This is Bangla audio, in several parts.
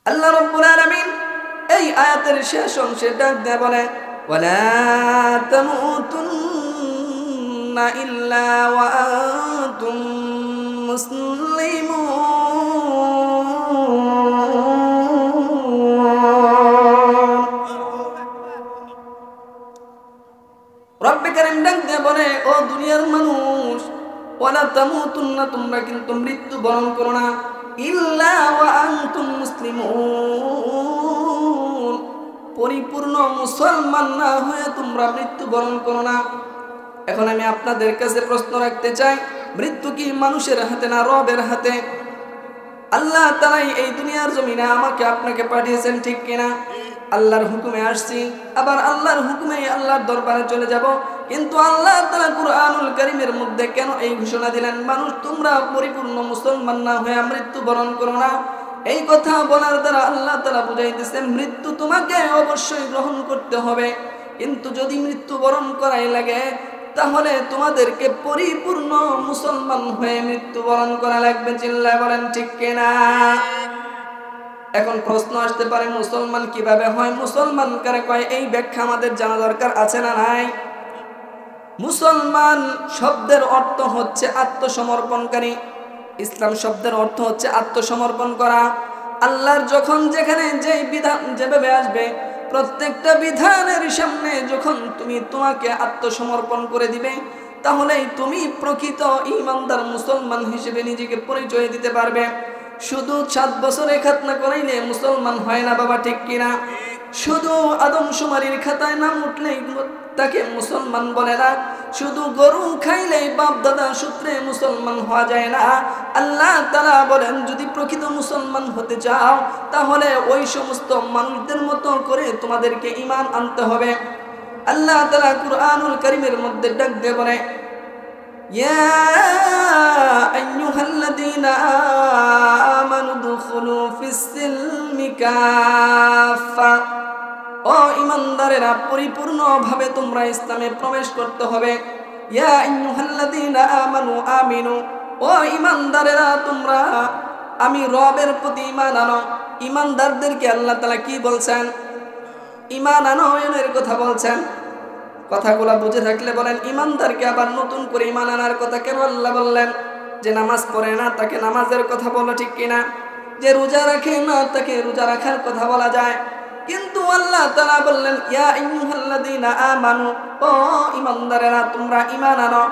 আল্লাহ রাব্বুল আলামিন এই আয়াতের শেষ অংশে ডাক দিয়ে বলে ওয়ালা তামুতুন্না ইল্লা ওয়া আনতুম মুসলিমুন। রব্বে কারীম ডাক দিয়ে বলে ও দুনিয়ার মানুষ ওয়ালা তামুতুন্না তোমরা কিন্তু মৃত্যু বরণ করো না ইল্লা ওয়া আনতুম মুসলিমুন পরিপূর্ণ মুসলমান না হয়ে তোমরা মৃত্যু বরণ করো না। এখন আমি আপনাদের কাছে প্রশ্ন রাখতে চাই, মৃত্যু কি মানুষের হাতে না রবের হাতে? আল্লাহ তাআলাই এই দুনিয়ার জমিনে আমাকে আপনাকে পাঠিয়েছেন, ঠিক কিনা? আল্লাহর হুকুমে আসছি, আবার আল্লাহর হুকুমে আল্লাহর দরবারে চলে যাব। কিন্তু আল্লাহ তাআলা কুরআনুল কারীমের মধ্যে কেন এই ঘোষণা দিলেন, মানুষ তোমরা পরিপূর্ণ মুসলমান না হয়ে মৃত্যু বরণ করো না? এই কথা বলার দ্বারা আল্লাহ তাআলা বুঝাইতেছেন মৃত্যু তোমাকে অবশ্যই গ্রহণ করতে হবে, কিন্তু যদি মৃত্যু বরণ করাই লাগে তাহলে তোমাদেরকে পরিপূর্ণ মুসলমান হয়ে মৃত্যু বরণ করা লাগবে। চিল্লায় বলেন ঠিক কিনা? এখন প্রশ্ন আসতে পারে মুসলমান কিভাবে হয়, মুসলমান কারে কয়, এই ব্যাখ্যা আমাদের জানা দরকার আছে না নাই? মুসলমান শব্দের অর্থ হচ্ছে আত্মসমর্পণকারী। ইসলাম শব্দের অর্থ হচ্ছে আত্মসমর্পণ করা। আল্লাহর যখন যেখানে যেই বিধান যেভাবে আসবে প্রত্যেকটা বিধানের সামনে যখন তোমাকে আত্মসমর্পণ করে দিবে তাহলেই তুমি প্রকৃত ঈমানদার মুসলমান হিসেবে নিজেকে পরিচয় দিতে পারবে। শুধু 7 বছরে খাতনা করাইলে মুসলমান হয় না বাবা, ঠিক কিনা? শুধু আদমশুমারির খাতায় নাম উঠলেই তাকে মুসলমান বলে না। শুধু গরু খাইলেই বাপ দাদা সূত্রে মুসলমান হওয়া যায় না। আল্লাহ তাআলা বলেন যদি প্রকৃত মুসলমান হতে চাও তাহলে ওই সমস্ত মানুষদের মতো করে তোমাদেরকে ঈমান আনতে হবে। আল্লাহ তাআলা কুরআনুল কারীমের মধ্যে ডাক দিয়ে বলে ইয়া আইয়ুহাল্লাযীনা আমানু দুখুলু ফিস-সিলমি কাফা। ও ঈমানদারেরা পরিপূর্ণভাবে তোমরা ইসলামে প্রবেশ করতে হবে। ইয়া আইয়ুহাল্লাযীনা আমানু আমিনু। ও ঈমানদারেরা তোমরা আমি রবের প্রতি ঈমান আনো। ঈমানদারদেরকে আল্লাহ তাআলা কি বলছেন? ঈমান আনো এর কথা বলছেন। কথাগুলো বুঝে থাকলে বলেন ঈমানদারকে আবার নতুন করে ঈমান আনার কথা কেন আল্লাহ বললেন? যে নামাজ পড়ে না তাকে নামাজের কথা বলো, ঠিক কিনা? যে রোজা রাখে না তাকে রোজা রাখার কথা বলা যায়। কিন্তু আল্লাহ তাআলা বললেন ইয়া আইয়ুহাল্লাযীনা আমানু। ও ঈমানদারেরা তোমরা ঈমান আনো।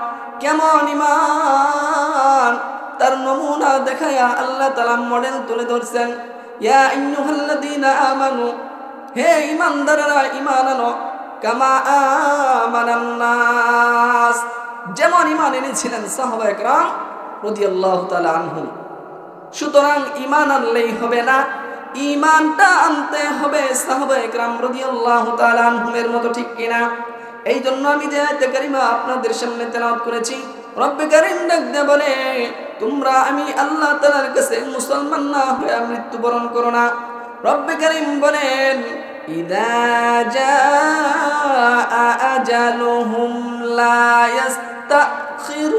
কেমন ঈমান? তার নমুনা দেখায়া আল্লাহ তাআলা মডেল তুলে ধরছেন। ইয়া আইয়ুহাল্লাযীনা আমানু, হে ঈমানদারেরা ঈমান আনো কামা আমানান নাস, যেমন ঈমান এনেছিলেন সাহাবায়ে কেরাম রাদিয়াল্লাহু তাআলা আনহুম। সুতরাং ঈমান আনলেই হবে না, ঈমানটা আনতে হবে সাহাবায়ে কেরাম রাদিয়াল্লাহু তাআলা আনহুমের মতো, ঠিক কিনা? এই জন্য আমি যে আয়াতে কারিমা আপনাদের সামনে তেলাওয়াত করেছি, রব্বে কারীম ডাক দিয়ে বলে তোমরা আমি আল্লাহ তাআলার কাছে মুসলমান না হয়ে মৃত্যুবরণ করো না। রব্বে কারীম বলেন ইযা জাআ আজালুহুম লা ইস্তাখিরুনা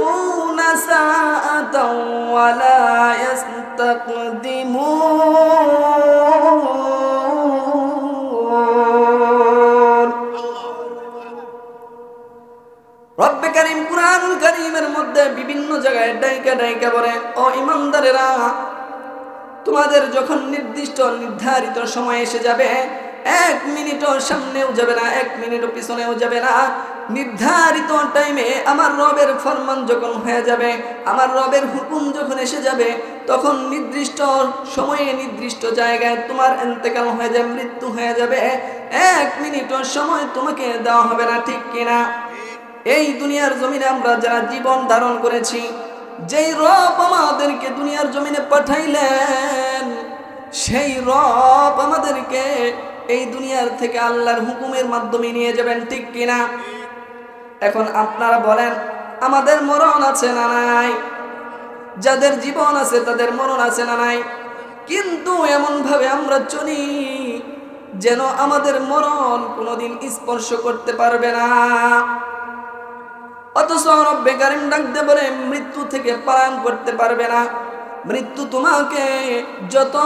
সাআতাও ওয়া লা ইস্তাকদিমুন। রব্বে কারীম কুরআনুল কারীমের মধ্যে বিভিন্ন জায়গায় ডাইকা ডাইকা বলে ও ঈমানদারেরা তোমাদের যখন নির্ধারিত সময় এসে যাবে, 1 মিনিটও সামনেও যাবে না, 1 মিনিটও পিছনেও যাবে না। নির্ধারিত টাইমে আমার রবের ফরমান যখন হয়ে যাবে, আমার রবের হুকুম যখন এসে যাবে, তখন নির্দিষ্ট সময়ে নির্দিষ্ট জায়গায় তোমার ইন্তেকাল হয়ে যাবে, মৃত্যু হয়ে যাবে। 1 মিনিটও সময় তোমাকে দেওয়া হবে না, ঠিক কিনা? এই দুনিয়ার জমিনে আমরা যারা জীবন ধারণ করেছি, যেই রব আমাদেরকে দুনিয়ার জমিনে পাঠাইলেন, সেই রব আমাদেরকে এই দুনিয়ার থেকে আল্লাহর হুকুমের মাধ্যমে নিয়ে যাবেন, ঠিক কিনা? এখন আপনারা বলেন আমাদের মরণ আছে না নাই? যাদের জীবন আছে তাদের মরণ আছে না নাই? কিন্তু এমন ভাবে আমরা চলি যেন আমাদের মরণ কোনোদিন স্পর্শ করতে পারবে না। অথচ রব্বে কারীম ডাক দিয়ে বলে মৃত্যু থেকে পালায়ন করতে পারবে না। মৃত্যু তোমাকে যত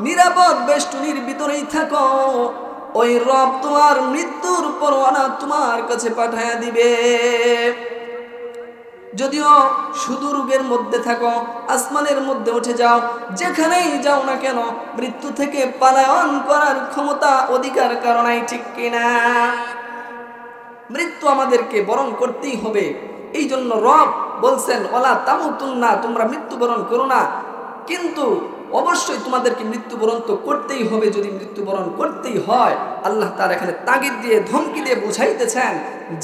নিরাপদ বেষ্টনীর ভিতরেই থাকো, ওই রব তোমার মৃত্যুর পরোয়ানা তোমার কাছে পাঠায়া দিবে। যদিও সুদূরের মধ্যে থাকো, আসমানের মধ্যে উঠে যাও, যেখানেই যাও না কেন, মৃত্যু থেকে পলায়ন করার ক্ষমতা অধিকার কারণেই, ঠিক কিনা? মৃত্যু আমাদেরকে বরণ করতেই হবে। এই জন্য রব বলছেন ওয়ালা তামুতুন্না, তোমরা মৃত্যুবরণ করো না। কিন্তু অবশ্যই তোমাদেরকে মৃত্যুবরণ তো করতেই হবে। যদি মৃত্যুবরণ করতেই হয়, আল্লাহ তার এখানে তাগিদ দিয়ে ধমকি দিয়ে বুঝাইতেছেন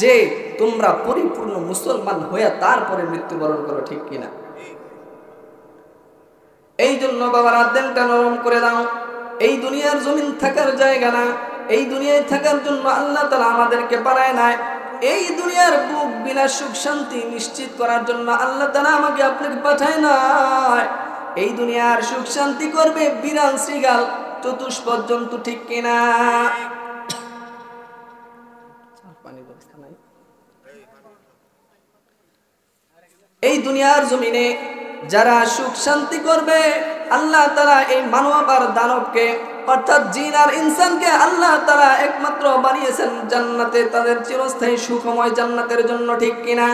যে তোমরা পরিপূর্ণ মুসলমান হয়ে তারপরে মৃত্যুবরণ করো, ঠিক কিনা? এই জন্য বাবার দিলটা নরম করে দাও। এই দুনিয়ার জমিন থাকার জায়গা না। এই দুনিয়ায় থাকার জন্য আল্লাহ তাআলা আমাদেরকে বানায় নাই। এই দুনিয়ার বুক বিলাস সুখ শান্তি নিশ্চিত করার জন্য আল্লাহ তাআলা আমাকে আপনাকে পাঠায় নাই। এই দুনিয়ার সুখ শান্তি করবে বিড়াল শ্রীগাল চতুষ্পদ জন্তু, ঠিক কিনা? এই দুনিয়ার জমিনে যারা সুখ শান্তি করবে, আল্লাহ তাআলা এই মানব আর দানবকে অর্থাৎ জিন আর ইনসানকে আল্লাহ তাআলা একমাত্র বানিয়েছেন জান্নাতে, তাদের চিরস্থায়ী সুখময় জান্নাতের জন্য, ঠিক কিনা?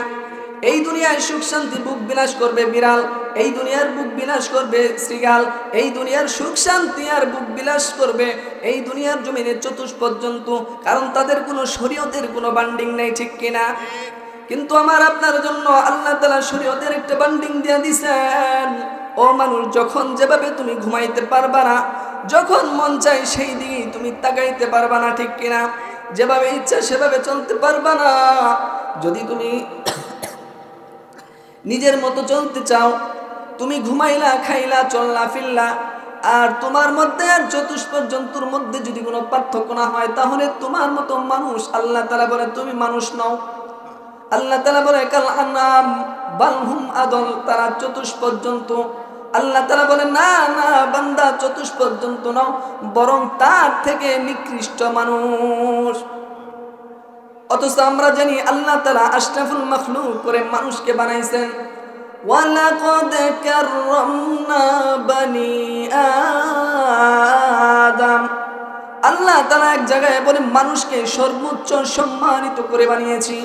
এই দুনিয়ায় সুখ শান্তি বুক বিলাস করবে বিড়াল, এই দুনিয়ার বুক বিলাস করবে শ্রীগাল, এই দুনিয়ার সুখ শান্তি আর বুক বিলাস করবে এই দুনিয়ার জমিনে চতুষ্পদ জন্তু, কারণ তাদের কোনো শরীয়তের কোনো বান্ডিং নেই, ঠিক কিনা? কিন্তু আমার আপনার জন্য আল্লাহ তাআলা শরীয়তের একটা বান্ডিং দিয়ে দিয়েছেন। ও মানুষ, যখন যেভাবে তুমি ঘুমাইতে পারবা না, যখন মন চাই সেই দিকেই তুমি তাকাইতে পারবা না, ঠিক কিনা? যেভাবে ইচ্ছা সেভাবে চলতে পারবা না। যদি তুমি নিজের মতো চলতে চাও, তুমি ঘুমাইলা, খাইলা, চললা, ফিরলা, আর তোমার মধ্যে আর চতুষ্পদ জন্তুর মধ্যে যদি কোনো পার্থক্য না হয়, তাহলে তোমার মতো মানুষ আল্লাহ তাআলা বলে তুমি মানুষ নও। আল্লাহ তাআলা বলে কাল আনাম বাল হুম আদল, তারা চতুষ্পদ জন্তু। আল্লাহ তাআলা বলে না না বান্দা, চতুষ্পদ জন্তু নও, বরং তার থেকে নিকৃষ্ট মানুষ। অথচ আমরা জানি আল্লাহ তাআলা আশরাফুল মাখলুক করে মানুষকে বানাইছেন। ওয়ালাকাদ কাররামনা বানি আদম, আল্লাহ তাআলা এক জায়গায় বলে মানুষকে সর্বোচ্চ সম্মানিত করে বানিয়েছি,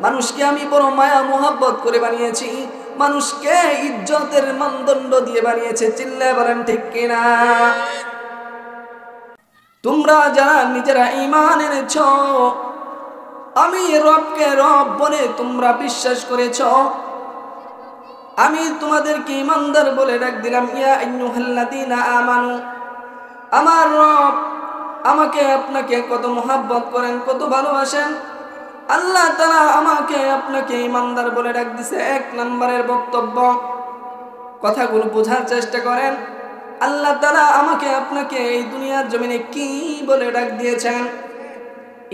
মানুষকে আমি বড় মায়া মোহাব্বত করে বানিয়েছি, মানুষকে ইজ্জতের মানদণ্ড দিয়ে বানিয়েছে। চিল্লায় বলেন ঠিক কিনা? তোমরা যারা নিজেরা ঈমান এনেছো, আমি রবকে রব বলে তোমরা বিশ্বাস করেছো, আমি তোমাদেরকে ঈমানদার বলে ডাক দিলাম। ইয়া আইয়ুহাল্লাযীনা আমানু, আমার রব আমাকে আপনাকে কত মোহাব্বত করেন, কত ভালোবাসেন। আল্লাহ তাআলা আমাকে আপনাকে ঈমানদার বলে ডাক দিছে। এক নম্বরের বক্তব্য, কথাগুলো বোঝার চেষ্টা করেন। আল্লাহ তাআলা আমাকে আপনাকে এই দুনিয়ার জমিনে কি বলে ডাক দিয়েছেন?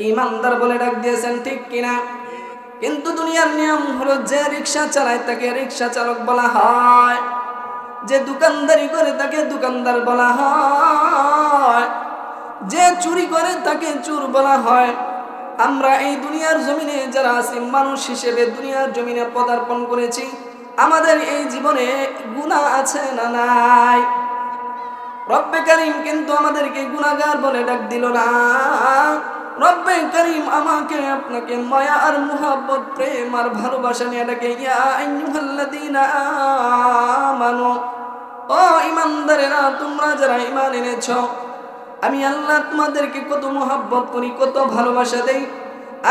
ঈমানদার বলে ডাক দিয়েছেন, ঠিক কিনা? কিন্তু দুনিয়ার নিয়ম হলো যে রিকশা চালায় তাকে রিকশা চালক বলা হয়, যে দোকানদারি করে তাকে দোকানদার বলা হয়, যে চুরি করে তাকে চোর বলা হয়। আমরা এই দুনিয়ার জমিনে যারা আছি, মানুষ হিসেবে দুনিয়ার জমিনে পদার্পণ করেছি, আমাদের এই জীবনে গুনাহ আছে না নাই? রব্বে কারীম কিন্তু আমাদেরকে গুনাহগার বলে ডাক দিল না। রব্বে কারীম আমাকে আপনাকে মায়া আর মুহাব্বত, প্রেম আর ভালোবাসা নিয়ে ডাকে। ইয়া আইয়ুহাল্লাযীনা আমানু, ও ঈমানদারেরা, তোমরা যারা ঈমান এনেছো, আমি আল্লাহ তোমাদেরকে কত মুহাব্বত করি, কত ভালোবাসা দেই।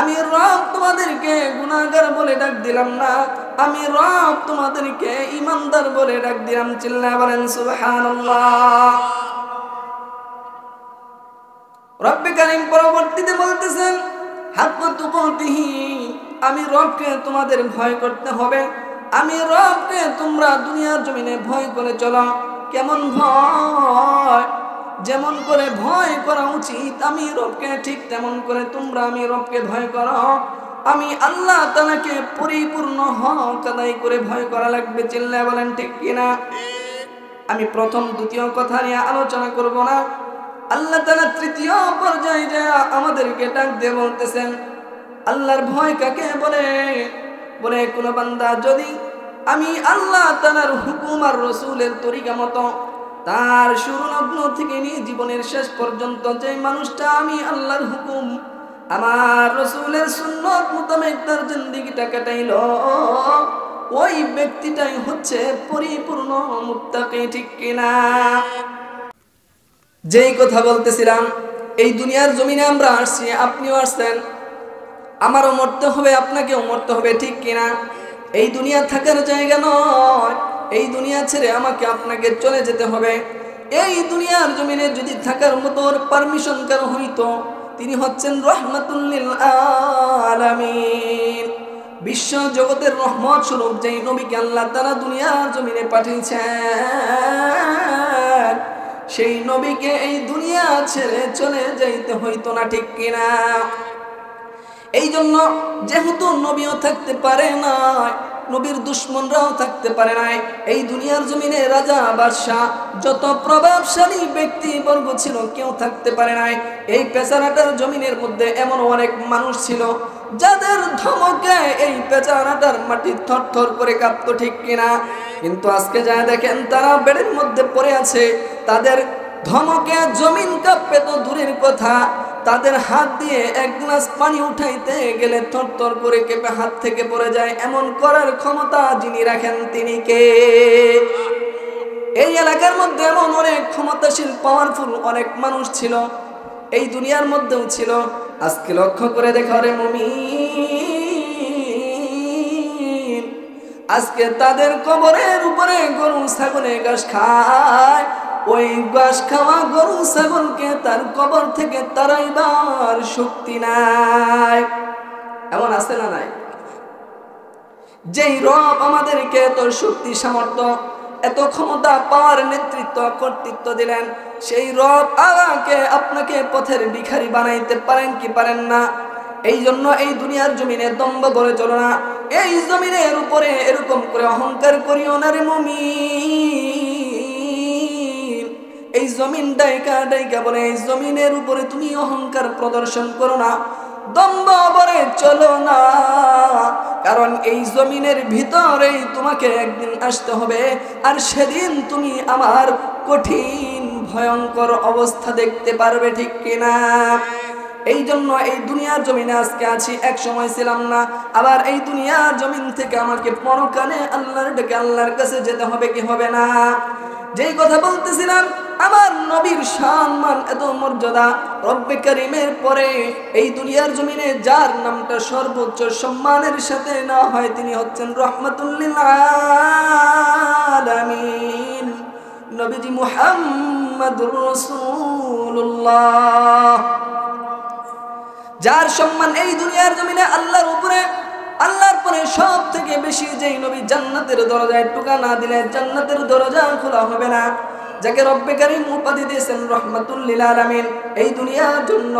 আমি রব তোমাদেরকে গুনাহগার বলে ডাক দিলাম না, আমি রব তোমাদেরকে ঈমানদার বলে ডাক দিলাম। চিল্লায়া বলেন সুবহানাল্লাহ। রব্বে কারীম পরবর্তীতে বলতেছেন হাক্কা তুকাতিহি, আমি রবকে তোমাদের ভয় করতে হবে। আমি রবকে তোমরা দুনিয়ার জমিনে ভয় করে চলো। কেমন ভয়? যেমন করে ভয় করা উচিত আমি রবকে, ঠিক তেমন করে তোমরা আমি রবকে ভয় করো। আমি আল্লাহ তাআলাকে পরিপূর্ণ হক আদায় করে ভয় করা লাগবে। চিল্লায়া বলেন ঠিক কিনা? আমি প্রথম দ্বিতীয় কথা নিয়ে আলোচনা করব না। আল্লাহ তাআলা তৃতীয় পর্যায়ে যে আমাদেরকে ডাক দিয়ে বলতেছেন আল্লাহর ভয় কাকে বলে? বলে কোন বান্দা যদি আমি আল্লাহ তাআলার হুকুম আর রাসূলের তরিকা মতো তার শুরু লগ্ন থেকে নিয়ে জীবনের শেষ পর্যন্ত যে মানুষটা আমি আল্লাহর হুকুম আমার রাসূলের সুন্নাত মোতাবেক তার জিন্দেগিটা কাটাইলো, ওই ব্যক্তিটাই হচ্ছে পরিপূর্ণ মুত্তাকি, ঠিক কিনা? যেই কথা বলতেছিলাম, এই দুনিয়ার জমিনে আমরা আসছি, আপনিও আসছেন, আমারও মরতে হবে, আপনাকেও মরতে হবে, ঠিক কিনা? এই দুনিয়া থাকার জায়গা নয়, এই দুনিয়া ছেড়ে আমাকে আপনাকে চলে যেতে হবে। এই দুনিয়ার জমিনে যদি থাকার মতো পারমিশন কারো হইতো, তিনি হচ্ছেন রাহমাতুল লিল আলামিন, বিশ্ব জগতের রহমত স্বরূপ যেই নবীকে আল্লাহ তাআলা দুনিয়ার জমিনে পাঠিয়েছেন, সেই নবীকে এই দুনিয়া ছেড়ে চলে যাইতে হইতো না, ঠিক কিনা? এই জন্য যেহেতু নবীও থাকতে পারে না, নবীর দুশ্মনরাও থাকতে পারে নাই, এই দুনিয়ার জমিনে রাজা বাদশাহ যত প্রভাবশালী ব্যক্তিবর্গ ছিল কেউ থাকতে পারে নাই। এই পেছারাটার জমিনের মধ্যে এমন অনেক মানুষ ছিল যাদের ধমকে এই পেছারাটার মাটি থরথর করে কাঁপতো, ঠিক কিনা? কিন্তু আজকে যা দেখেন তারা বেডের মধ্যে পড়ে আছে, তাদের ধমকে জমিন কাঁপে তো দূরের কথা, তাদের হাত দিয়ে এক গ্লাস পানি উঠাইতে গেলে থরথর করে কেঁপে হাত থেকে পড়ে যায়। এমন করার ক্ষমতা যিনি রাখেন তিনি কে? এই এলাকার মধ্যে এমন অনেক ক্ষমতাশীল পাওয়ারফুল অনেক মানুষ ছিল, এই দুনিয়ার মধ্যেও ছিল। আজকে লক্ষ্য করে দেখো রে মুমিন, আজকে তাদের কবরের উপরে গরু ছাগলে ঘাস খায়, ওই ঘাস খাওয়া গরু ছাগলকে তার কবর থেকে তাড়াইবার শক্তি নাই। এমন আছে না নাই? যেই রব আমাদেরকে এত শক্তি সামর্থ্য এত ক্ষমতা পাওয়ার নেতৃত্ব কর্তৃত্ব দিলেন, সেই রব আমাকে আপনাকে পথের ভিখারি বানাইতে পারেন কি পারেন না? এই জন্য এই দুনিয়ার জমিনে দম্ভ করে চলো না, এই জমিনের উপরে এরকম করে অহংকার করিও না রে মুমিন। এই জমিন ডাইকা ডাইকা বলে এই জমিনের উপরে তুমি অহংকার প্রদর্শন করো না, দম্ভ করে চলো না, কারণ এই জমিনের ভিতরেই তোমাকে একদিন আসতে হবে, আর সেদিন তুমি আমার কঠিন ভয়ঙ্কর অবস্থা দেখতে পারবে, ঠিক কিনা? এই জন্য এই দুনিয়ার জমিনে আজকে আছি, এক সময় ছিলাম না। আবার এই দুনিয়ার জমিন থেকে আমাকে পরকালে আল্লাহর ডেকে আল্লাহর কাছে যেতে হবে কি হবে না? যেই কথা বলতেছিলাম, আমার নবীর সম্মান এত মর্যাদা, রব্বে কারীমের পরে এই দুনিয়ার জমিনে যার নামটা সর্বোচ্চ সম্মানের সাথে না হয় তিনি হচ্ছেন রাহমাতুল লিল আলামিন, নবীজি মুহাম্মাদুর রাসূলুল্লাহ। যার সম্মান এই দুনিয়ার জমিনে আল্লাহর উপরে, আল্লাহর পরে সব থেকে বেশি, যেই নবী জান্নাতের দরজায় টোকা না দিলে জান্নাতের দরজা খোলা হবে না, যাকে রব্বে কারীম উপাধি দিয়েছেন রাহমাতুল লিল আলামিন, এই দুনিয়ার জন্য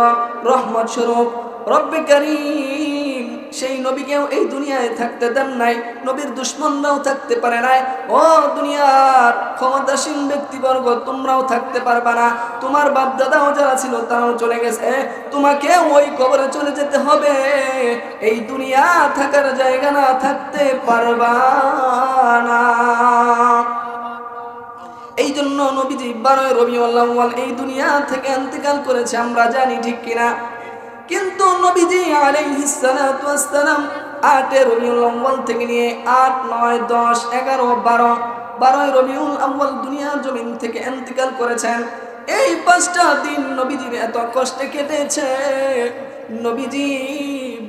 রহমত স্বরূপ রব্বে কারীম সেই নবীকেও এই দুনিয়ায় থাকতে দেন নাই, নবীর দুশমনরাও থাকতে পারে নাই। ও দুনিয়ার ক্ষমতাসীন ব্যক্তিবর্গ, তোমরাও থাকতে পারবা না, তোমার বাপ দাদাও যারা ছিল তারাও চলে গেছে, তোমাকে ওই কবরে চলে যেতে হবে, এই দুনিয়া থাকার জায়গা না, থাকতে পারবা না। এই জন্য নবীজি 12 রবিউল আউয়াল এই দুনিয়া থেকে ইন্তেকাল করেছে, আমরা জানি, ঠিক কিনা? কিন্তু নবীজি আলাইহিস সালাতু ওয়াস সালাম 8 রবিউল আউয়াল থেকে নিয়ে 8, 9, 10, 11, 12 রবিউল আউয়াল দুনিয়ার জমিন থেকে ইন্তেকাল করেছেন। এই 5টা দিন নবীজির এত কষ্টে কেটেছে, নবীজি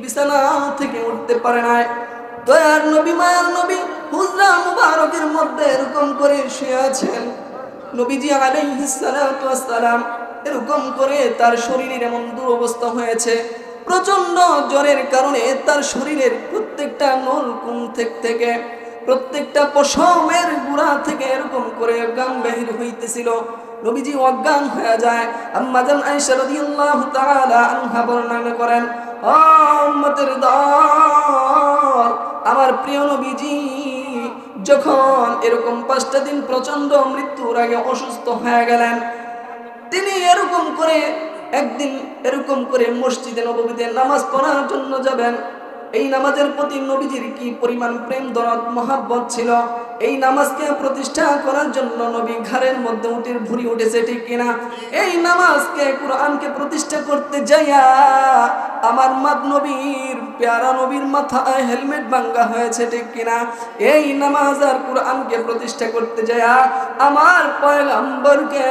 বিছানা থেকে উঠতে পারে নাই। দয়ার নবী, মায়ার নবী হুজরা মুবারকের মধ্যে এরকম করে শুয়ে আছেন। নবীজি আলাইহিস সালাতু ওয়াস সালাম এরকম করে তার শরীরের এমন দুরবস্থা হয়েছে, প্রচন্ড জ্বরের কারণে তার শরীরের প্রত্যেকটা নলকুম থেকে প্রত্যেকটা পশমের গুড়া থেকে এরকম করে গাম বাহির হইতেছিল। নবীজি অজ্ঞান হয়ে যায়। আম্মা জান আয়েশা রাদিয়াল্লাহু তাআলা আনহা বর্ণনা করেন, ও উম্মতের দল, আমার প্রিয় নবীজি যখন এরকম 5টা দিন প্রচন্ড মৃত্যুর আগে অসুস্থ হয়ে গেলেন, তিনি এরকম করে একদিন এরকম করে মসজিদে নববীতে নামাজ পড়ার জন্য যাবেন। এই নামাজের প্রতি নবীজির কি পরিমাণ প্রেম দরদ মহাব্বত ছিল। এই নামাজকে প্রতিষ্ঠা করার জন্য নবী ঘাড়ের মধ্যে উটের ভুঁড়ি উঠেছে, ঠিক কিনা? এই নামাজকে কোরআনকে প্রতিষ্ঠা করতে যাইয়া আমার নবীর প্যারা নবীর মাথায় হেলমেট ভাঙ্গা হয়েছে, ঠিক কিনা? এই নামাজ আর কোরআনকে প্রতিষ্ঠা করতে যাইয়া আমার পয়গম্বরকে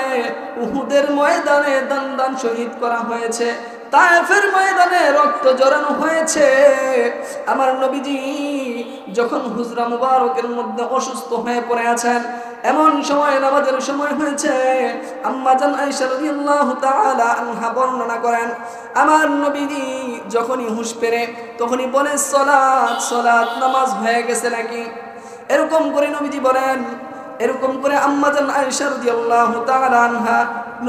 উহুদের ময়দানে দান শহীদ করা হয়েছে, তায়েফের ময়দানে রক্ত জড়ানো হয়েছে। আমার নবীজি যখন হুজরা মুবারকের মধ্যে অসুস্থ হয়ে পড়ে আছেন, এমন সময় নামাজের সময় হয়েছে। আম্মা জান আয়েশা রাদিয়াল্লাহু তাআলা আনহা বর্ণনা করেন, আমার নবীজি যখনই হুঁশ ফেরে তখনই বলে সালাত সালাত, নামাজ হয়ে গেছে নাকি? এরকম করে নবীজি বলেন। এরকম করে আম্মা জান আয়েশা রাদিয়াল্লাহু তাআলা আনহা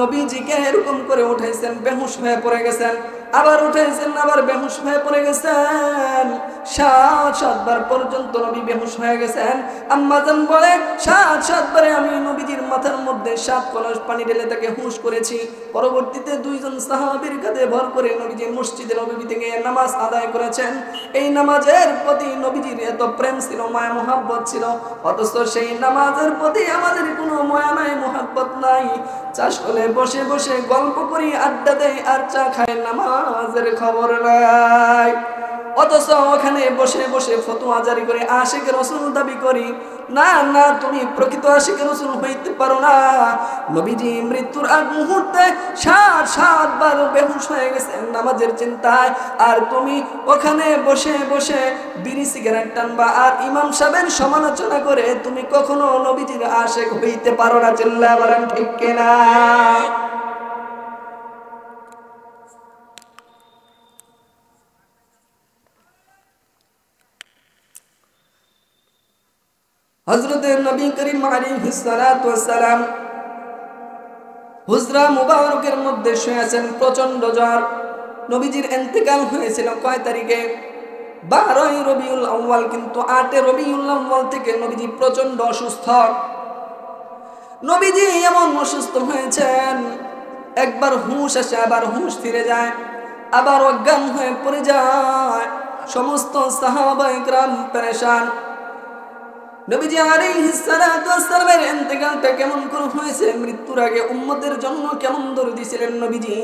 নবীজিকে এরকম করে উঠাইছেন, বেহুশ হয়ে পড়ে গেছেন, আবার উঠাইছেন, আবার বেহুশ হয়ে পড়ে গেছেন। 7 বার পর্যন্ত নবী বেহুশ হয়ে গেছেন। আম্মা জান বলে 7 বারে আমি নবীজির মাথার মধ্যে 7 কলস পানি ঢেলে তাকে হুঁশ করেছি। পরবর্তীতে 2 জন সাহাবীর কাঁধে ভর করে নবীজি মসজিদে নববী থেকে নামাজ আদায় করেছেন। এই নামাজের প্রতি নবীজির এত প্রেম ছিল, মায়া মোহাব্বত ছিল, অথচ সেই নামাজের প্রতি আমাদের কোনো মায়া নাই, মোহাব্বত নাই। চাষ করে বসে বসে গল্প করি, আড্ডা দেয় আর চা খায়, নামাজের খবর নাই। অথচ ওখানে বসে বসে ফতোয়া জারি করে আশিক রাসূল দাবি করি। না না, তুমি প্রকৃত আশিক রাসূল হইতে পারো না। নবীজি মৃত্যুর আগ মুহূর্তে 7 বার বেহুশ হয়ে গেছেন নামাজের চিন্তায়, আর তুমি ওখানে বসে বসে বিড়ি সিগারেট টানবা আর ইমাম সাহেবের সমালোচনা করে তুমি কখনো নবীজির আশিক হইতে পারো না। চিল্লায়া বলেন ঠিক কিনা? হযরতে নবী করিম আলাইহিস সালাতু ওয়াস সালাম হুজরা মুবারকের মধ্যে শুয়ে আছেন, প্রচন্ড জ্বর। নবীজির ইন্তেকাল হয়েছিল কয় তারিখে? 12 রবিউল আউয়াল, কিন্তু 8 রবিউল আউয়াল থেকে নবীজি প্রচন্ড অসুস্থ। নবীজি এমন অসুস্থ হয়েছেন, একবার হুঁশ আসে, আবার হুঁশ ফিরে যায়, আবার অজ্ঞান হয়ে পড়ে যায়। সমস্ত সাহাবায়ে কেরাম পেরেশান। নবীজি আলাইহিস সালাতু ওয়াস সালামের ইন্তেকালটা কেমন করে হয়েছে, মৃত্যুর আগে উম্মতের জন্য কেমন দরদি ছিলেন নবীজি।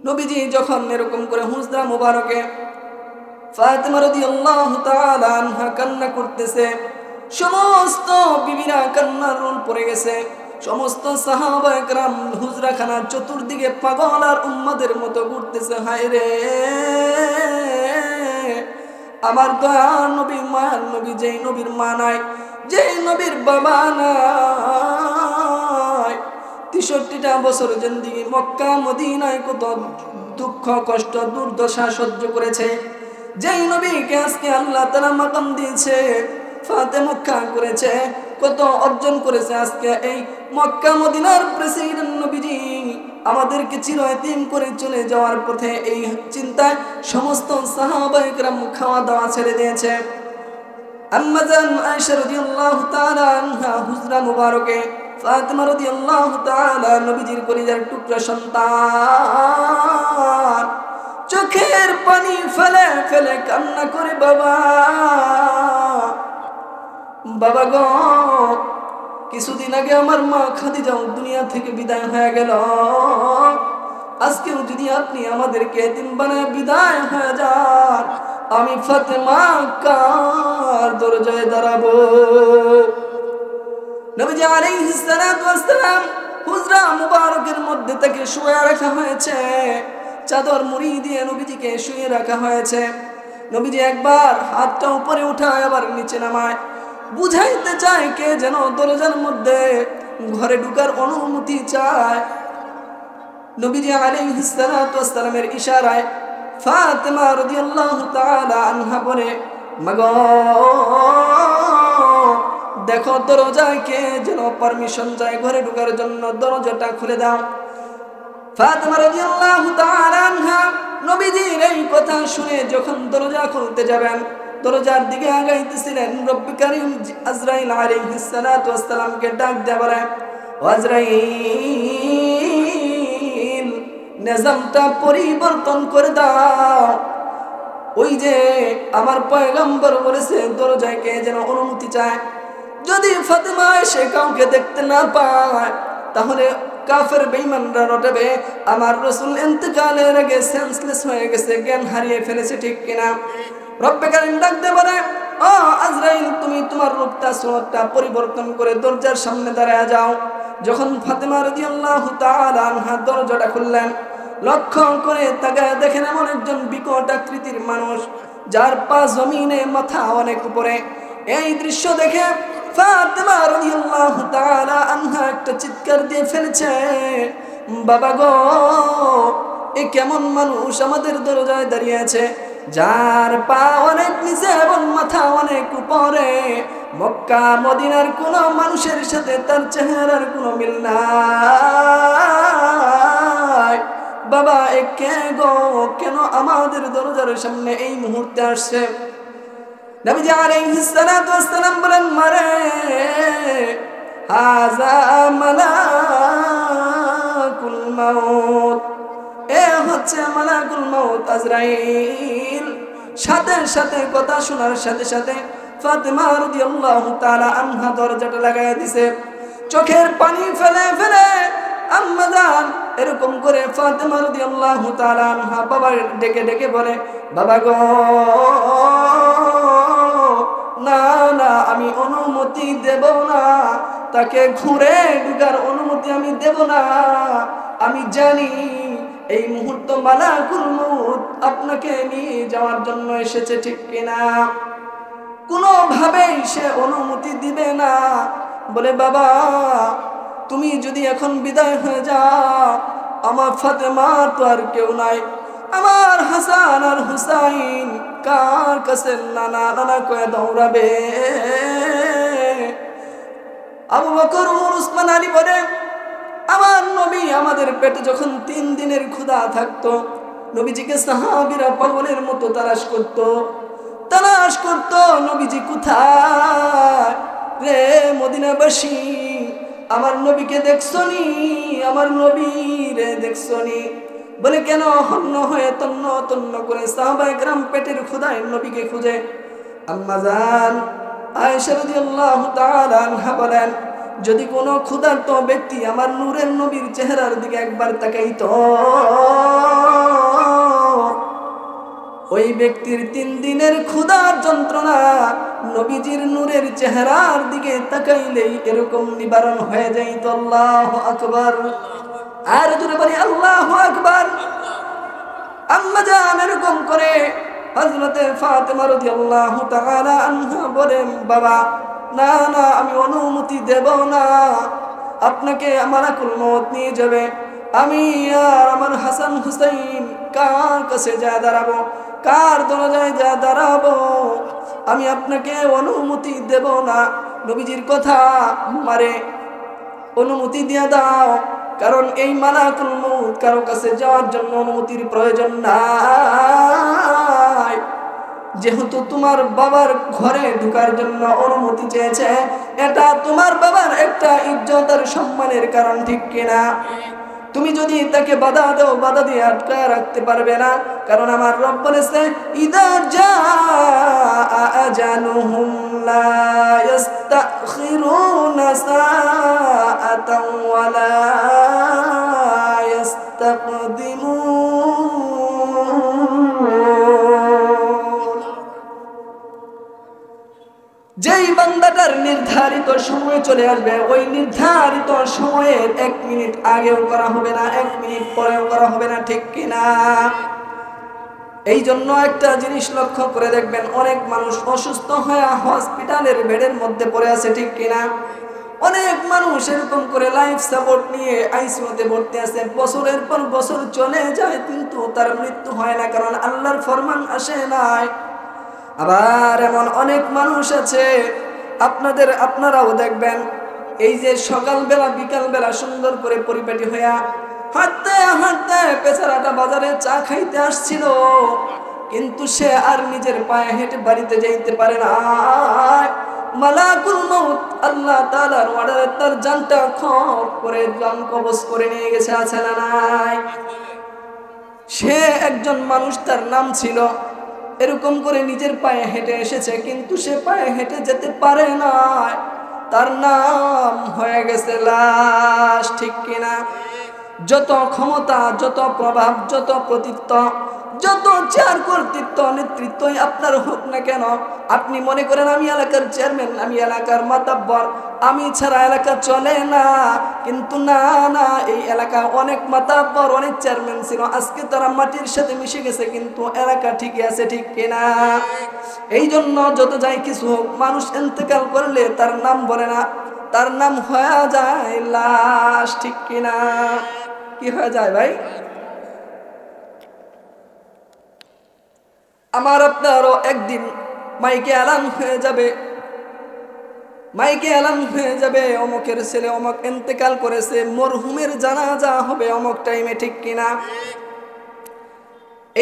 নবীজি যখন এরকম করে হুজরা মুবারকে ফাতেমা রাদিয়াল্লাহু তাআলা আনহা কান্না করতেছে, সমস্ত বিবিরা কান্নার রোল পড়ে গেছে। সমস্ত সাহাবায়ে কেরাম হুজরাখানার চতুর্দিকে পাগল আর উম্মতের মতো ঘুরতেছে। হায় রে আমার দয়ার নবী, মায়ার নবী, যেই নবীর মা নাই, যেই নবীর বাবা নাই, 63টা বছর জিন্দেগি মক্কা মদিনায় কত দুঃখ কষ্ট দুর্দশা সহ্য করেছে, যেই নবীকে আজকে আল্লাহ তাআলা মাকাম দিয়েছে, ফাতে মক্কা করেছে, কত অর্জন করেছে, আজকে এই মক্কা মদিনার প্রেসিডেন্ট নবীজি আমাদেরকে চিরয়তীম করে চলে যাওয়ার পথে এই চিন্তায় সমস্ত সাহাবায়ে কেরাম খাওয়া দাওয়া ছেড়ে দিয়েছে। আম্মা জান আয়েশা রাদিয়াল্লাহু তাআলা আনহা হুজরা মুবারকে ফাতেমা রাদিয়াল্লাহু তাআলা নবীজির কলিজার টুকরা সন্তান চোখের পানি ফেলে ফেলে কান্না করে, বাবা বাবা গো, কিছুদিন আগে আমার মা খাদিজা দুনিয়া থেকে বিদায় হয়ে গেল, আজকেও যদি আপনি আমাদেরকে এতিম বানায় বিদায় হয়ে যান, আমি ফাতেমা কার দরজায় দাঁড়াবো? নবীজি আলাইহিস সালাতু ওয়াস সালাম হুজরা মুবারকের মধ্যে তাকে শুয়ে রাখা হয়েছে, চাদর মুড়ি দিয়ে নবীজিকে শুয়ে রাখা হয়েছে। নবীজি একবার হাতটা উপরে উঠায় আবার নিচে নামায়, বুঝাইতে চায় কে যেন দরজার মধ্যে ঘরে ঢুকার অনুমতি চায়। নবীজি আলাইহিস সালাতু ওয়াস সালামের ইশারায় ফাতেমা রাদিয়াল্লাহু তাআলা আনহা বলে, মাগো দেখো দরজায় কে যেন পারমিশন চায় ঘরে ঢুকার জন্য, দরজাটা খুলে দাও। ফাতেমা রাদিয়াল্লাহু তাআলা আনহা নবীজির এই কথা শুনে যখন দরজা খুলতে যাবেন, দরজার দিকে আগাইতেছিলেন, রব্বি কারীম আজরাইল আলাইহিস সালাতু ওয়াস সালামকে ডাক দেয়া বলে, ও আজরাইল, নিজামটা পরিবর্তন করে দাও। ওই যে আমার পয়গম্বর বলেছে দরজায় কে যেন অনুমতি চায়, যদি ফাতেমা এসে কাউকে দেখতে না পায় তাহলে কাফের বেঈমানরা রটাবে আমার রাসূল ইন্তেকালের আগে সেন্সলেস হয়ে গেছে, জ্ঞান হারিয়ে ফেলেছে, ঠিক কিনা? রব্বে কারীম ডাকতে বলে, ও আজরাইল, তুমি তোমার রূপটা সুরতটা পরিবর্তন করে দরজার সামনে দাঁড়ায় যাও। যখন ফাতেমা রাদিয়াল্লাহু তাআলা আনহা দরজাটা খুললেন, লক্ষ্য করে তাকায় দেখেন এমন একজন বিকট আকৃতির মানুষ, যার পা জমিনে, মাথা অনেক উপরে। এই দৃশ্য দেখে ফাতেমা রাদিয়াল্লাহু তাআলা আনহা একটা চিৎকার দিয়ে ফেলেছে, বাবা গো, এ কেমন মানুষ আমাদের দরজায় দাঁড়িয়ে আছে, যার পা অনেক নিচে এবং মাথা অনেক উপরে। মক্কা মদিনার কোন মানুষের সাথে তার চেহারার কোনো মিল নাই। বাবা, এ কে গো, কেন আমাদের দরজার সামনে এই মুহূর্তে আসছে? নবীজি আলাইহিস সালাতু ওয়াস সালাম বলেন, মারে হাযা মালাকুল মাউত, এ হচ্ছে মালাকুল মাউত আজরাইল। সাথে সাথে কথা শোনার সাথে সাথে ফাতেমা রাদিয়াল্লাহু তাআলা আনহা দরজাটা লাগায় দিছে, চোখের পানি ফেলে ফেলে আম্মা জান এরকম করে ফাতেমা রাদিয়াল্লাহু তাআলা আনহা বাবার ডেকে ডেকে বলে, বাবা গো, না না, আমি অনুমতি দেব না, তাকে ঘুরে ঢুকার অনুমতি আমি দেব না। আমি জানি এই মুহূর্ত মালাকুল মউত আপনাকে নিয়ে যাওয়ার জন্য এসেছে, ঠিক কিনা? কোনোভাবেই সে অনুমতি দিবে না। বলে, বাবা, তুমি যদি এখন বিদায় হয়ে যাও, আমার ফাতেমা তো আর কেউ নাই, আমার হাসান আর হুসাইন কার কাছে নানা নানা কয়ে দৌড়াবে? আবু বকর, ওমর, উসমান, আলী বলে, আমার নবী আমাদের পেটে যখন 3 দিনের ক্ষুধা থাকতো, নবীজিকে সাহাবীরা পাগলের মতো তালাশ করতো, নবীজি কোথায় রে মদিনাবাসী? আমার নবীকে দেখছনি? আমার নবী রে দেখছনি? বলে, কেন? হন্য হয়ে তন্ন তন্ন করে সাহাবায়ে কেরাম পেটের ক্ষুধায় নবীকে খুঁজে। আম্মা জান আয়েশা রাদিয়াল্লাহু তাআলা আনহা বলেন, যদি কোনো ক্ষুধার্ত ব্যক্তি আমার নূরের নবীর চেহারার দিকে একবার তাকাইতো, ওই ব্যক্তির 3 দিনের ক্ষুধার যন্ত্রণা নবীজির নূরের চেহারার দিকে তাকাইলেই এরকম নিবারণ হয়ে যাইত। আল্লাহু আকবার। আর জোরে বলি আল্লাহু আকবার। আম্মা জান এরকম করে হযরতে ফাতেমা রাদিয়াল্লাহু তাআলা আনহা বলেন, বাবা, না না, আমি অনুমতি দেব না, আপনাকে মালাকুল মউত নিয়ে যাবে। আমি আর আমার হাসান হুসাইন কার কাছে যা দাঁড়াবো, কার দরজায় যা দাঁড়াবো? আমি আপনাকে অনুমতি দেব না। নবীজির কথা মারে অনুমতি দিয়ে দাও, কারণ এই মালাকুল মউত কারো কাছে যাওয়ার জন্য অনুমতির প্রয়োজন নাই। যেহেতু তোমার বাবার ঘরে ঢোকার জন্য অনুমতি চেয়েছে, এটা তোমার বাবার একটা ইজ্জত আর সম্মানের কারণ, ঠিক কিনা? তুমি যদি তাকে বাধা দাও, বাধা দিয়ে আটকায় রাখতে পারবে না, কারণ আমার রব বলেছে, ইদা জাআ আজালুহুম লা ইস্তাখিরুনা সাআতান ওয়া লা ইস্তাকদিমুন। যেই বান্দাটার নির্ধারিত সময় চলে আসবে, ওই নির্ধারিত সময়ের 1 মিনিট আগেও করা হবে না, 1 মিনিট পরেও করা হবে না, ঠিক কিনা? এই জন্য একটা জিনিস লক্ষ্য করে দেখবেন, অনেক মানুষ অসুস্থ হয়ে হসপিটালের বেডের মধ্যে পড়ে আছে, ঠিক কিনা? অনেক মানুষ এরকম করে লাইফ সাপোর্ট নিয়ে আইসিইউতে ভর্তি আছে, বছরের পর বছর চলে যায়, কিন্তু তার মৃত্যু হয় না, কারণ আল্লাহর ফরমান আসে নাই। আবার এমন অনেক মানুষ আছে, আপনারাও দেখবেন, এই যে সকালবেলা বিকালবেলা সুন্দর করে পরিপাটি হইয়া হাঁটতে হাঁটতে বেচারাটা বাজারে চা খাইতে আসছিল, কিন্তু সে আর নিজের পায়ে হেঁটে বাড়িতে যাইতে পারে না। মালাকুল মউত আল্লাহ তাআলার অর্ডারে তার জানটা খপ করে জান কবজ করে নিয়ে গেছে, আছে না নাই? সে একজন মানুষ, তার নাম ছিল, এরকম করে নিজের পায়ে হেঁটে এসেছে, কিন্তু সে পায়ে হেঁটে যেতে পারে না, তার নাম হয়ে গেছে লাশ। ঠিক কিনা? যত ক্ষমতা, যত প্রভাব, যত কর্তৃত্ব, যত চেয়ার কর্তৃত্ব নেতৃত্বই আপনার হোক না কেন, আপনি মনে করেন আমি এলাকার চেয়ারম্যান, আমি এলাকার মাতাব্বর, আমি ছাড়া এলাকা চলে না, কিন্তু না না, এই এলাকা অনেক মাতাব্বর, অনেক চেয়ারম্যান ছিল, আজকে তারা মাটির সাথে মিশে গেছে, কিন্তু এলাকা ঠিকই আছে। ঠিক কিনা? এই জন্য যত যাই কিছু হোক, মানুষ ইন্তেকাল করলে তার নাম বলে না, তার নাম হয়ে যায় লাশ। ঠিক কিনা? কি হয়ে যায় ভাই? আমার আপনারও একদিন মাইকে এলান হয়ে যাবে, মাইকে এলান হয়ে যাবে, অমুকের ছেলে অমুক ইন্তেকাল করেছে, মরহুমের জানাজা হবে অমুক টাইমে। ঠিক কিনা?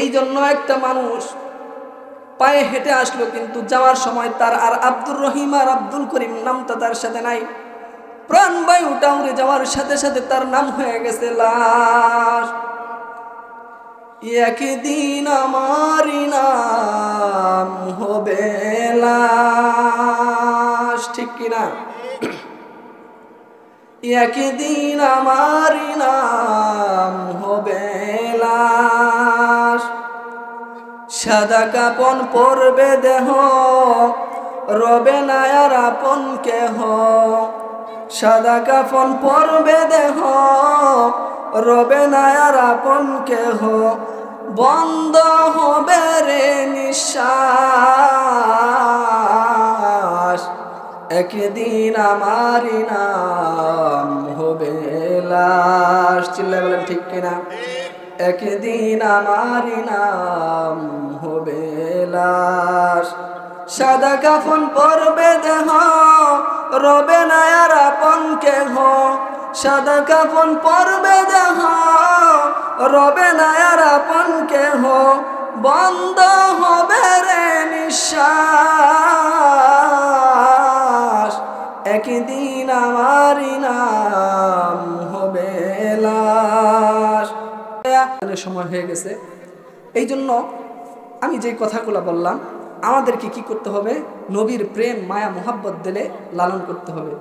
এই জন্য একটা মানুষ পায়ে হেঁটে আসলো, কিন্তু যাওয়ার সময় তার আর আব্দুর রহিম আর আব্দুল করিম নামটা তার সাথে নাই। প্রাণবায়ুটা উড়ে যাওয়ার সাথে সাথে তার নাম হয়ে গেছে লাশ। একদিন আমারি নাম হবে লাশ। ঠিক কিনা? একদিন আমারি নাম হবে লাশ। সাদা কাপন পরবে দেহ, রবে না আর আপন কেহ। সাদা কাপন পরবে দেহ, রবে না আর আপন কেহ। বন্ধ হবে রে নিঃশ্বাস, একদিন আমারি নাম হবে লাশ। চিল্লায় বলেন ঠিক কিনা? একদিন আমারি নাম হবে লাশ। সাদা কাফন পরবে দেহ, রবে না আর আপন কেহ। সাদা কাফন পরবে দেহ, রবে না আর আপন কেহ। বন্ধ হবে রে নিঃশ্বাস, একদিন আমারি নাম হবে লাশ। সময় হয়ে গেছে, এই জন্য আমি যে কথাগুলো বললাম, আমাদেরকে কি করতে হবে? নবীর প্রেম মায়া মোহাব্বত দিলে লালন করতে হবে।